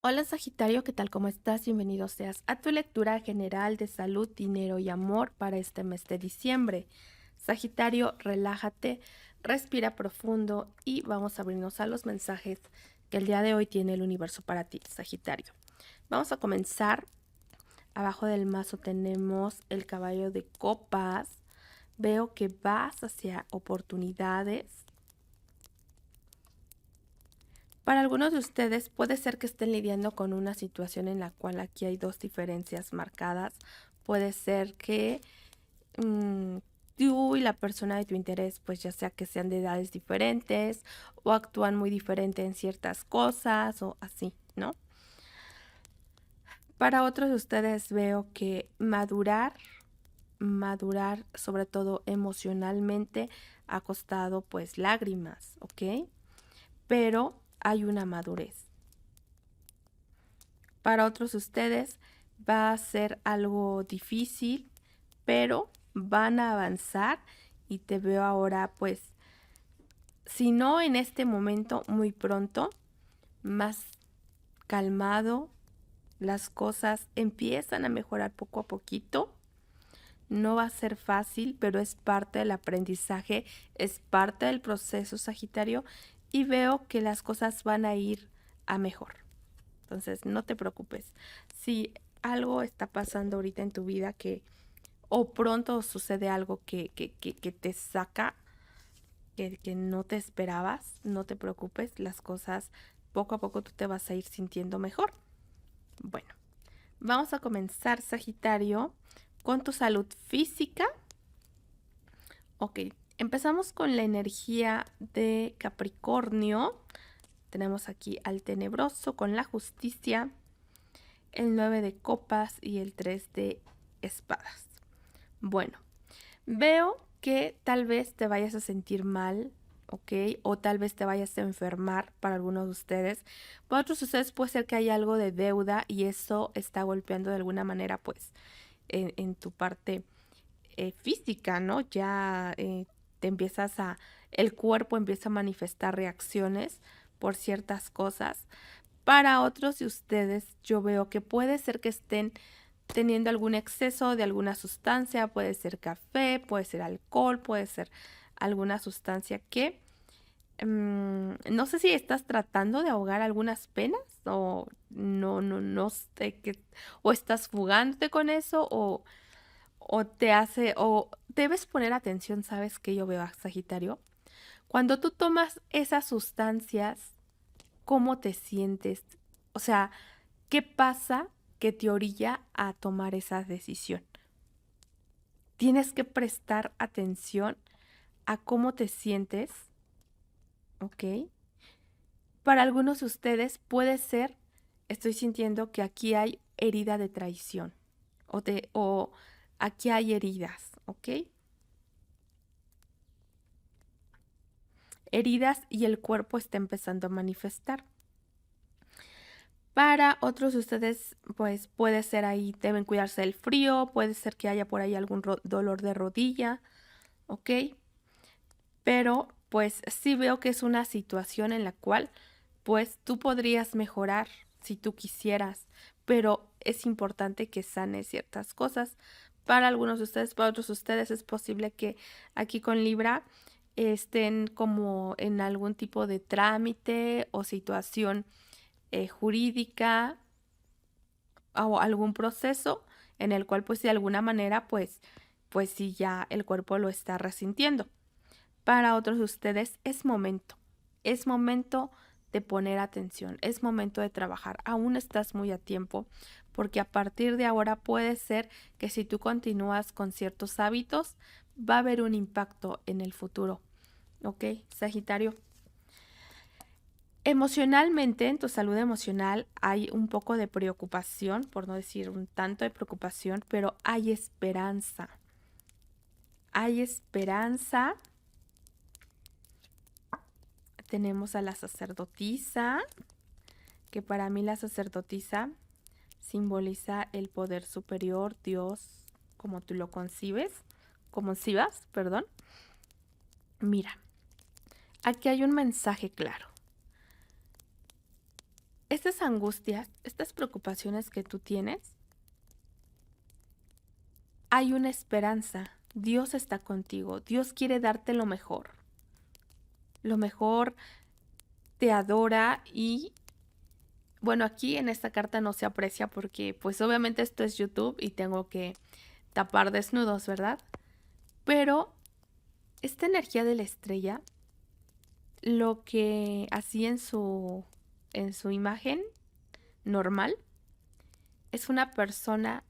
Hola Sagitario, ¿qué tal? ¿Cómo estás? Bienvenido seas a tu lectura general de salud, dinero y amor para este mes de diciembre. Sagitario, relájate, respira profundo y vamos a abrirnos a los mensajes que el día de hoy tiene el universo para ti, Sagitario. Vamos a comenzar. Abajo del mazo tenemos el caballo de copas. Veo que vas hacia oportunidades. Para algunos de ustedes puede ser que estén lidiando con una situación en la cual aquí hay dos diferencias marcadas. Puede ser que tú y la persona de tu interés, pues ya sea que sean de edades diferentes o actúan muy diferente en ciertas cosas o así, ¿no? Para otros de ustedes veo que madurar sobre todo emocionalmente ha costado pues lágrimas, ¿ok? Pero hay una madurez. Para otros de ustedes va a ser algo difícil, pero van a avanzar y te veo ahora pues, si no en este momento, muy pronto, más calmado, las cosas empiezan a mejorar poco a poquito. No va a ser fácil, pero es parte del aprendizaje, es parte del proceso, Sagitario, y veo que las cosas van a ir a mejor. Entonces, no te preocupes. Si algo está pasando ahorita en tu vida o pronto sucede algo que te saca, que no te esperabas, no te preocupes, las cosas poco a poco tú te vas a ir sintiendo mejor. Bueno, vamos a comenzar, Sagitario, con tu salud física. Ok, empezamos con la energía de Capricornio. Tenemos aquí al tenebroso con la justicia, el 9 de copas y el 3 de espadas. Bueno, veo que tal vez te vayas a sentir mal, ¿ok? O tal vez te vayas a enfermar para algunos de ustedes. Para otros de ustedes puede ser que haya algo de deuda y eso está golpeando de alguna manera, pues, en tu parte física, ¿no? Ya te el cuerpo empieza a manifestar reacciones por ciertas cosas. Para otros de ustedes, yo veo que puede ser que estén teniendo algún exceso de alguna sustancia, puede ser café, puede ser alcohol, puede ser alguna sustancia que no sé si estás tratando de ahogar algunas penas o no sé o estás fugándote con eso o te hace, o debes poner atención, ¿sabes qué yo veo, Sagitario? Cuando tú tomas esas sustancias, ¿cómo te sientes? O sea, ¿qué pasa que te orilla a tomar esa decisión? Tienes que prestar atención a cómo te sientes, ¿ok? Para algunos de ustedes puede ser, estoy sintiendo que aquí hay herida de traición o aquí hay heridas, ¿ok? Heridas y el cuerpo está empezando a manifestar. Para otros de ustedes, pues puede ser ahí, deben cuidarse del frío, puede ser que haya por ahí algún dolor de rodilla, ¿ok? Pero pues sí veo que es una situación en la cual pues tú podrías mejorar si tú quisieras, pero es importante que sanes ciertas cosas. Para algunos de ustedes, para otros de ustedes es posible que aquí con Libra estén como en algún tipo de trámite o situación jurídica o algún proceso en el cual pues de alguna manera pues sí ya el cuerpo lo está resintiendo. Para otros de ustedes es momento de poner atención, es momento de trabajar, aún estás muy a tiempo, porque a partir de ahora puede ser que si tú continúas con ciertos hábitos, va a haber un impacto en el futuro, ¿ok, Sagitario? Emocionalmente, en tu salud emocional hay un poco de preocupación, por no decir un tanto de preocupación, pero hay esperanza. Hay esperanza. Tenemos a la sacerdotisa, que para mí la sacerdotisa simboliza el poder superior, Dios, como tú lo concibas, perdón. Mira, aquí hay un mensaje claro. estas angustias, estas preocupaciones que tú tienes, hay una esperanza. Dios está contigo. Dios quiere darte lo mejor. Lo mejor, te adora y bueno, aquí en esta carta no se aprecia porque pues obviamente esto es YouTube y tengo que tapar desnudos, ¿verdad? Pero esta energía de la estrella, lo que así en su imagen normal, es una persona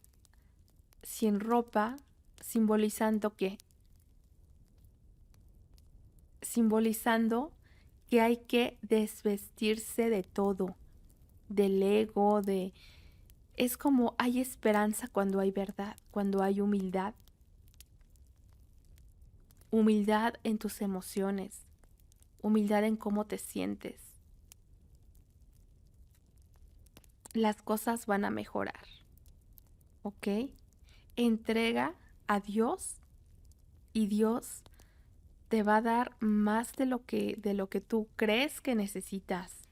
sin ropa, simbolizando que hay que desvestirse de todo, del ego, de... Es como hay esperanza cuando hay verdad, cuando hay humildad. Humildad en tus emociones, humildad en cómo te sientes. Las cosas van a mejorar, ¿ok? Entrega a Dios y Dios te va a dar más de lo que tú crees que necesitas.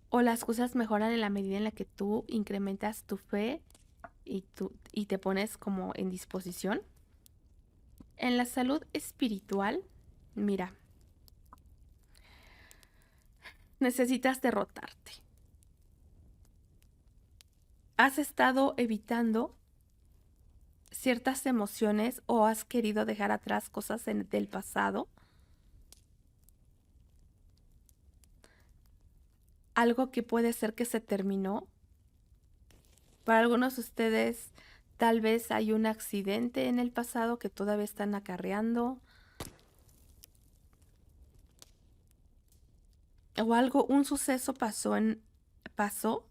O las cosas mejoran en la medida en la que tú incrementas tu fe y te pones como en disposición. En la salud espiritual, mira, necesitas derrotarte. Has estado evitando ciertas emociones o has querido dejar atrás cosas del pasado. Algo que puede ser que se terminó. Para algunos de ustedes tal vez hay un accidente en el pasado que todavía están acarreando. O algo, un suceso pasó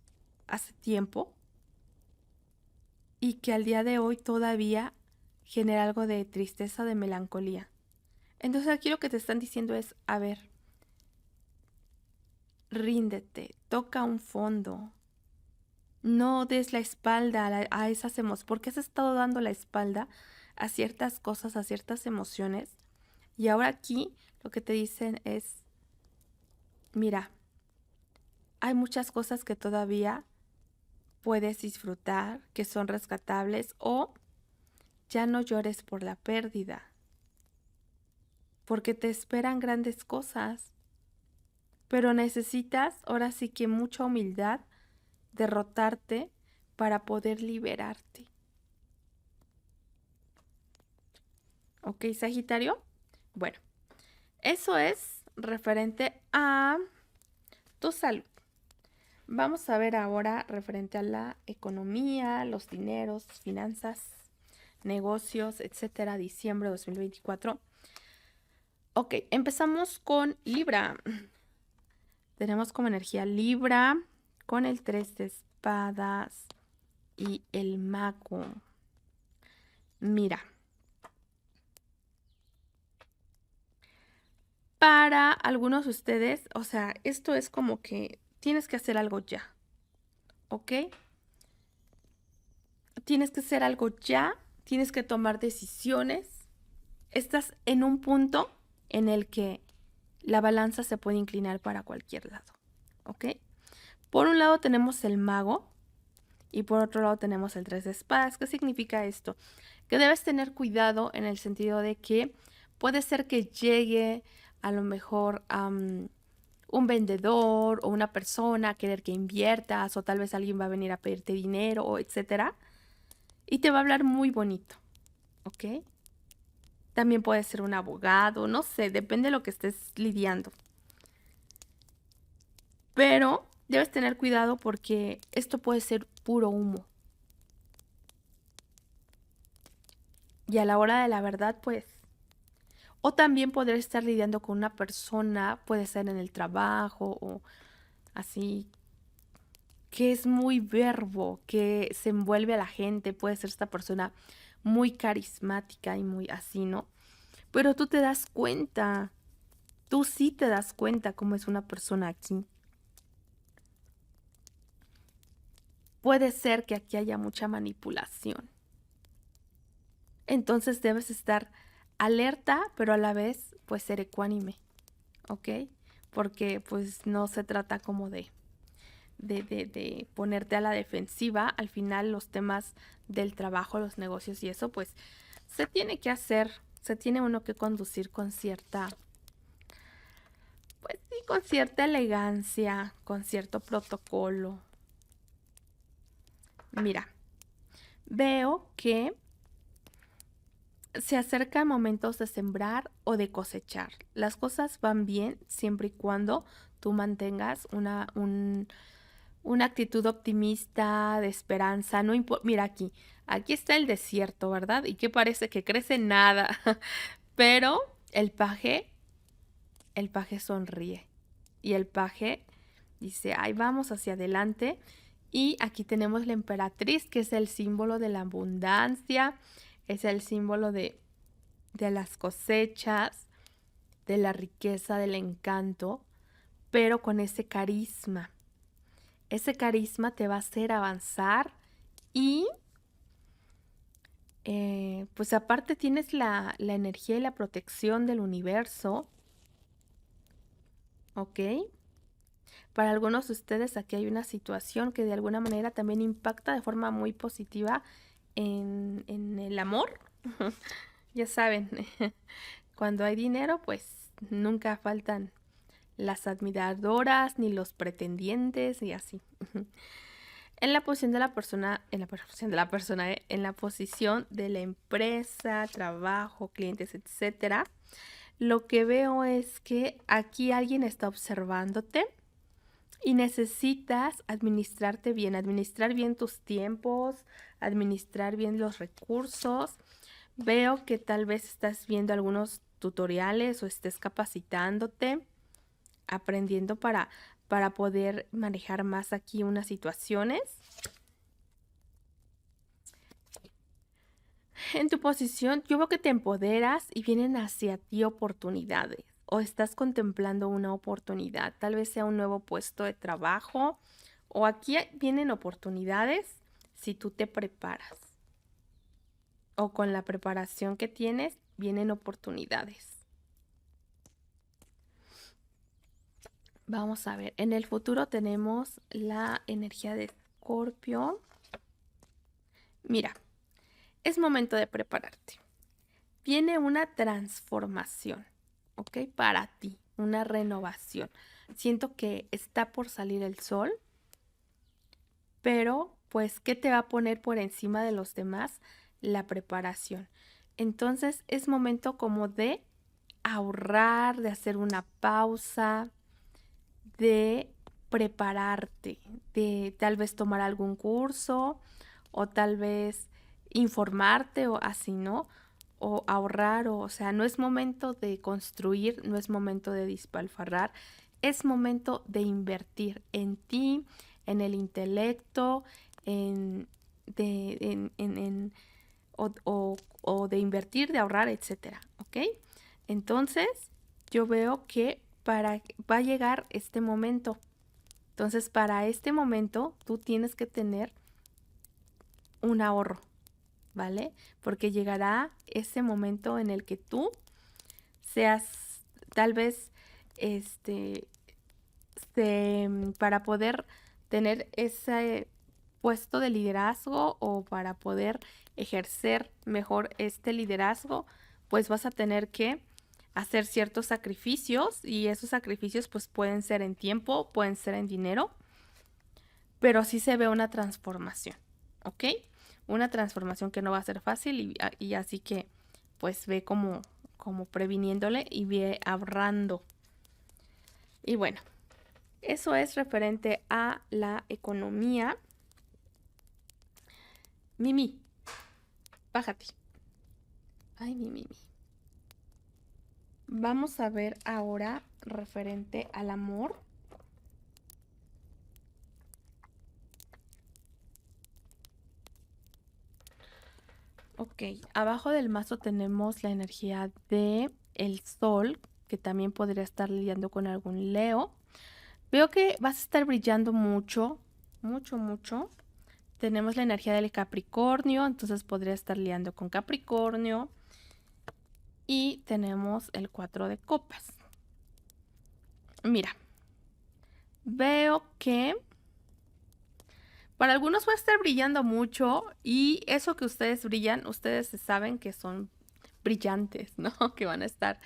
hace tiempo y que al día de hoy todavía genera algo de tristeza, de melancolía. Entonces aquí lo que te están diciendo es, a ver, ríndete, toca un fondo. No des la espalda a esas emociones, porque has estado dando la espalda a ciertas cosas, a ciertas emociones. Y ahora aquí lo que te dicen es, mira, hay muchas cosas que todavía puedes disfrutar, que son rescatables, o ya no llores por la pérdida, porque te esperan grandes cosas, pero necesitas ahora sí que mucha humildad, derrotarte para poder liberarte. ¿Ok, Sagitario? Bueno, eso es referente a tu salud. Vamos a ver ahora referente a la economía, los dineros, finanzas, negocios, etcétera, diciembre de 2024. Ok, empezamos con Libra. Tenemos como energía Libra con el 3 de espadas y el mago. Mira, para algunos de ustedes, o sea, esto es como que tienes que hacer algo ya, ¿ok? Tienes que hacer algo ya, tienes que tomar decisiones. Estás en un punto en el que la balanza se puede inclinar para cualquier lado, ¿ok? Por un lado tenemos el mago y por otro lado tenemos el 3 de espadas. ¿Qué significa esto? Que debes tener cuidado en el sentido de que puede ser que llegue a lo mejor un vendedor o una persona a querer que inviertas o tal vez alguien va a venir a pedirte dinero o etcétera y te va a hablar muy bonito, ¿ok? También puede ser un abogado, no sé, depende de lo que estés lidiando. Pero debes tener cuidado porque esto puede ser puro humo. Y a la hora de la verdad, pues... O también poder estar lidiando con una persona, puede ser en el trabajo o así, que es muy verbo, que se envuelve a la gente, puede ser esta persona muy carismática y muy así, ¿no? Pero tú te das cuenta, tú sí te das cuenta cómo es una persona aquí. Puede ser que aquí haya mucha manipulación. Entonces debes estar alerta, pero a la vez, pues ser ecuánime, ¿ok? porque pues no se trata como de ponerte a la defensiva. Al final los temas del trabajo, los negocios y eso, pues se tiene que hacer, se tiene uno que conducir con cierta, pues sí, con cierta elegancia, con cierto protocolo. Mira, veo que se acercan momentos de sembrar o de cosechar. Las cosas van bien siempre y cuando tú mantengas una actitud optimista, de esperanza. No mira aquí está el desierto, ¿verdad? Y que parece que crece nada. Pero el paje sonríe. Y el paje dice, ay, vamos hacia adelante. Y aquí tenemos la emperatriz, que es el símbolo de la abundancia, es el símbolo de las cosechas, de la riqueza, del encanto, pero con ese carisma. Ese carisma te va a hacer avanzar y pues aparte tienes la energía y la protección del universo, ¿ok? Para algunos de ustedes aquí hay una situación que de alguna manera también impacta de forma muy positiva en el amor. Ya saben, cuando hay dinero, pues nunca faltan las admiradoras ni los pretendientes y así. En la posición de la persona, en la posición de la empresa, trabajo, clientes, etcétera, lo que veo es que aquí alguien está observándote y necesitas administrar bien tus tiempos, administrar bien los recursos. Veo que tal vez estás viendo algunos tutoriales o estés capacitándote, aprendiendo para poder manejar más aquí unas situaciones. En tu posición, yo veo que te empoderas y vienen hacia ti oportunidades o estás contemplando una oportunidad, tal vez sea un nuevo puesto de trabajo o aquí vienen oportunidades si tú te preparas o con la preparación que tienes vienen oportunidades. Vamos a ver, en el futuro tenemos la energía de Escorpio. Mira, es momento de prepararte. Viene una transformación, ¿ok? Para ti, una renovación. Siento que está por salir el sol, pero pues, ¿qué te va a poner por encima de los demás? La preparación. Entonces es momento como de ahorrar, de hacer una pausa, de prepararte, de tal vez tomar algún curso o tal vez informarte o así, ¿no? O ahorrar, o sea, no es momento de construir, no es momento de despilfarrar, es momento de invertir en ti, en el intelecto, o de invertir, de ahorrar, etcétera, ¿ok? Entonces, yo veo que va a llegar este momento. Entonces, para este momento, tú tienes que tener un ahorro, ¿vale? Porque llegará ese momento en el que tú seas, tal vez, para poder tener ese puesto de liderazgo o para poder ejercer mejor este liderazgo, pues vas a tener que hacer ciertos sacrificios y esos sacrificios pues pueden ser en tiempo, pueden ser en dinero, pero sí se ve una transformación, ¿ok? Una transformación que no va a ser fácil y así que pues ve como previniéndole y ve ahorrando. Y bueno, eso es referente a la economía. Mimi, bájate. Ay, Mimi. Vamos a ver ahora referente al amor. Ok, abajo del mazo tenemos la energía de el sol, que también podría estar lidiando con algún Leo. Veo que vas a estar brillando mucho, mucho, mucho. Tenemos la energía del Capricornio, entonces podría estar lidiando con Capricornio. Y tenemos el 4 de copas. Mira, veo que para algunos va a estar brillando mucho y eso que ustedes brillan, ustedes saben que son brillantes, ¿no? Que van a estar,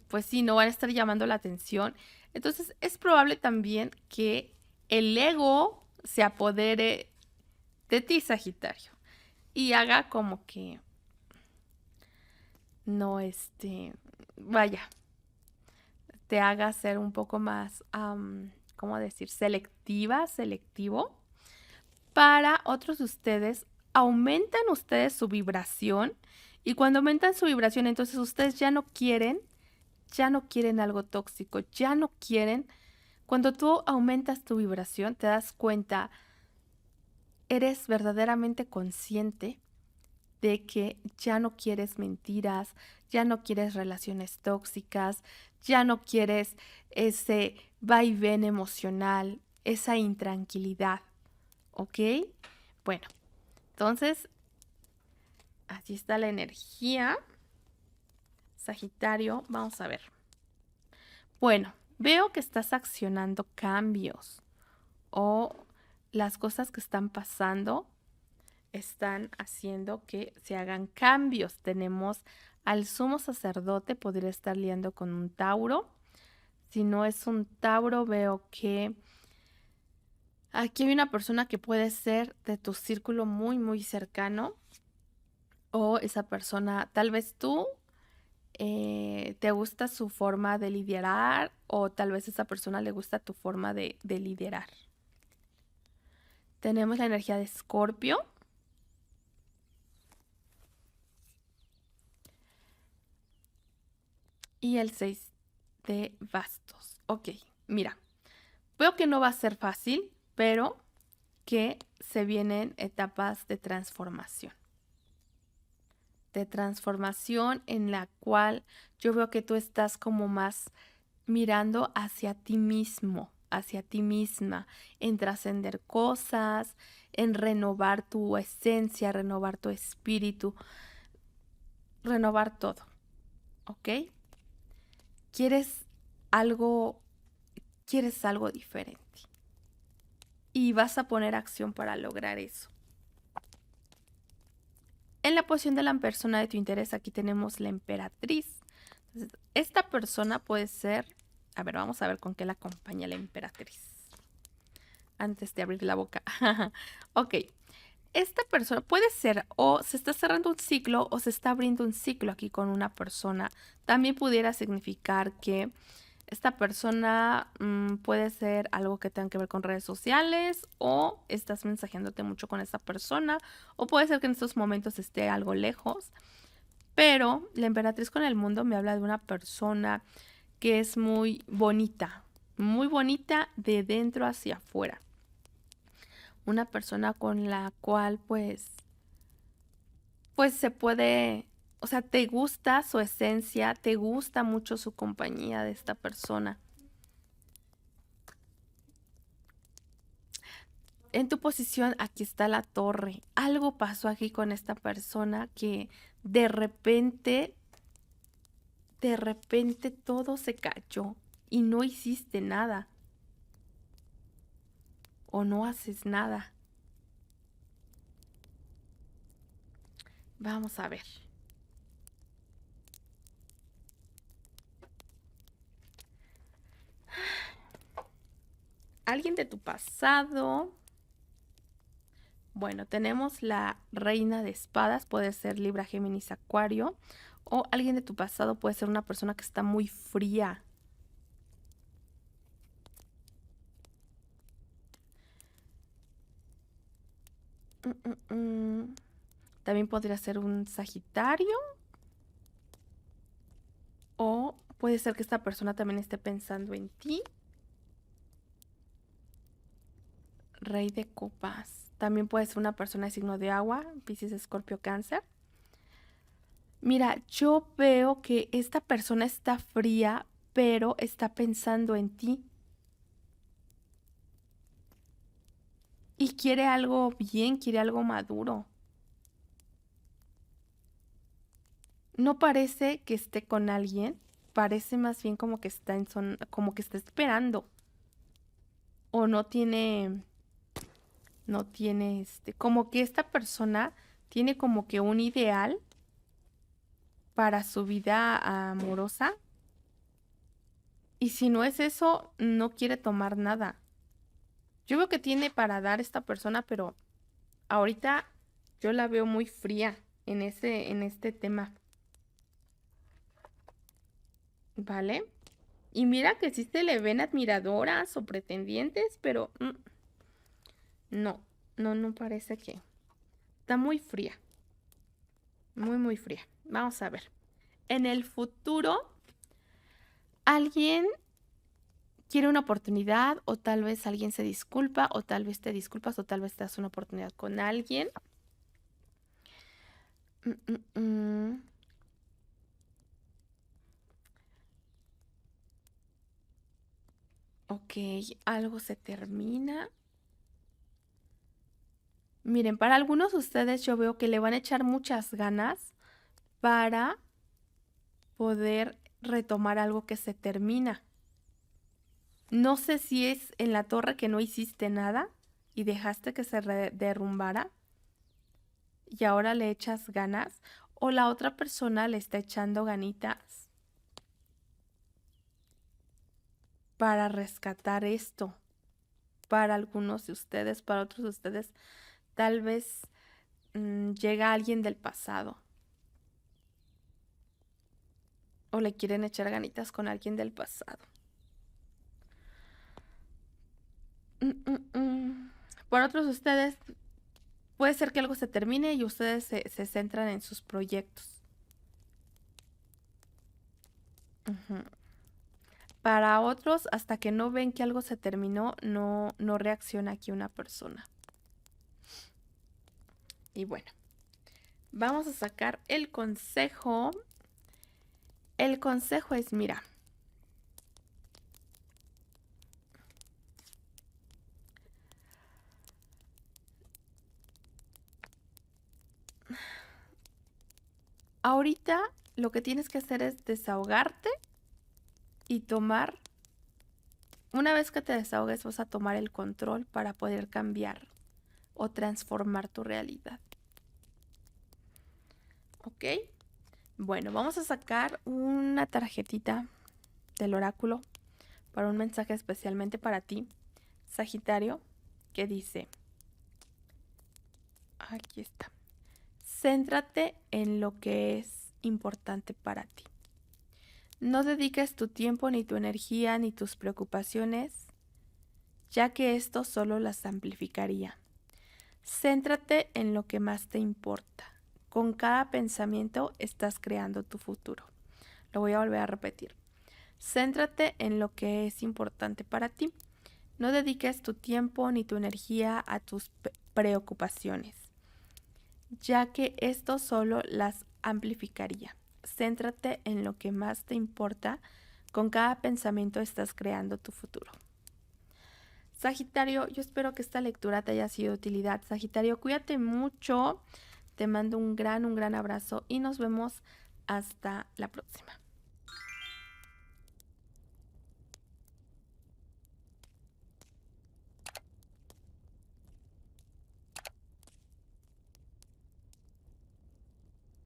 pues sí, no van a estar llamando la atención. Entonces es probable también que el ego se apodere de ti, Sagitario, y haga como que no, vaya, te haga ser un poco más, ¿cómo decir? Selectivo. Para otros de ustedes, aumentan ustedes su vibración y cuando aumentan su vibración, entonces ustedes ya no quieren algo tóxico, ya no quieren. Cuando tú aumentas tu vibración, te das cuenta, eres verdaderamente consciente de que ya no quieres mentiras, ya no quieres relaciones tóxicas, ya no quieres ese vaivén emocional, esa intranquilidad, ¿ok? Bueno, entonces, así está la energía. Sagitario, vamos a ver. Bueno, veo que estás accionando cambios o las cosas que están pasando están haciendo que se hagan cambios. Tenemos al sumo sacerdote, podría estar liando con un Tauro. Si no es un Tauro, veo que aquí hay una persona que puede ser de tu círculo muy, muy cercano. O esa persona, tal vez tú, te gusta su forma de liderar o tal vez a esa persona le gusta tu forma de liderar. Tenemos la energía de Escorpio. Y el 6 de bastos. Ok, mira, veo que no va a ser fácil, pero que se vienen etapas de transformación. De transformación en la cual yo veo que tú estás como más mirando hacia ti mismo, hacia ti misma, en trascender cosas, en renovar tu esencia, renovar tu espíritu, renovar todo, ¿ok? Quieres algo, quieres algo diferente y vas a poner acción para lograr eso. En la posición de la persona de tu interés, aquí tenemos la emperatriz. Entonces, esta persona puede ser, a ver, vamos a ver con qué la acompaña la emperatriz. Antes de abrir la boca. Ok, esta persona puede ser o se está cerrando un ciclo o se está abriendo un ciclo aquí con una persona. También pudiera significar que esta persona puede ser algo que tenga que ver con redes sociales o estás mensajeándote mucho con esa persona o puede ser que en estos momentos esté algo lejos. Pero la emperatriz con el mundo me habla de una persona que es muy bonita de dentro hacia afuera. Una persona con la cual pues se puede, o sea, te gusta su esencia, te gusta mucho su compañía de esta persona. En tu posición, aquí está la torre. Algo pasó aquí con esta persona que de repente todo se cayó y no hiciste nada. O no haces nada. Vamos a ver. Alguien de tu pasado. Bueno, tenemos la reina de espadas, puede ser Libra, Géminis, Acuario. O alguien de tu pasado puede ser una persona que está muy fría. También podría ser un Sagitario. O puede ser que esta persona también esté pensando en ti. Rey de copas. También puede ser una persona de signo de agua, Piscis, Escorpio, Cáncer. Mira, yo veo que esta persona está fría, pero está pensando en ti. Y quiere algo bien, quiere algo maduro. No parece que esté con alguien, parece más bien como que está como que está esperando. O no tiene, como que esta persona tiene como que un ideal para su vida amorosa. Y si no es eso, no quiere tomar nada. Yo veo que tiene para dar esta persona, pero ahorita yo la veo muy fría en este tema. ¿Vale? Y mira que sí se le ven admiradoras o pretendientes, pero no, no parece que. Está muy fría, muy, muy fría. Vamos a ver. En el futuro, alguien quiere una oportunidad o tal vez alguien se disculpa o tal vez te disculpas o tal vez te das una oportunidad con alguien. Mm, mm, mm. Ok, algo se termina. Miren, para algunos de ustedes yo veo que le van a echar muchas ganas para poder retomar algo que se termina. No sé si es en la torre que no hiciste nada y dejaste que se derrumbara y ahora le echas ganas, o la otra persona le está echando ganitas para rescatar esto. Para algunos de ustedes, para otros de ustedes, tal vez llega alguien del pasado o le quieren echar ganitas con alguien del pasado. Para otros de ustedes, puede ser que algo se termine y ustedes se centran en sus proyectos. Para otros, hasta que no ven que algo se terminó, no reacciona aquí una persona. Y bueno, vamos a sacar el consejo. El consejo es, mira, ahorita lo que tienes que hacer es desahogarte y tomar. Una vez que te desahogues, vas a tomar el control para poder cambiar o transformar tu realidad. ¿Ok? Bueno, vamos a sacar una tarjetita del oráculo para un mensaje especialmente para ti, Sagitario, que dice, aquí está, céntrate en lo que es importante para ti. No dediques tu tiempo, ni tu energía, ni tus preocupaciones, ya que esto solo las amplificaría. Céntrate en lo que más te importa. Con cada pensamiento estás creando tu futuro. Lo voy a volver a repetir. Céntrate en lo que es importante para ti. No dediques tu tiempo ni tu energía a tus preocupaciones, ya que esto solo las amplificaría. Céntrate en lo que más te importa. Con cada pensamiento estás creando tu futuro. Sagitario, yo espero que esta lectura te haya sido de utilidad. Sagitario, cuídate mucho. Te mando un gran abrazo y nos vemos hasta la próxima.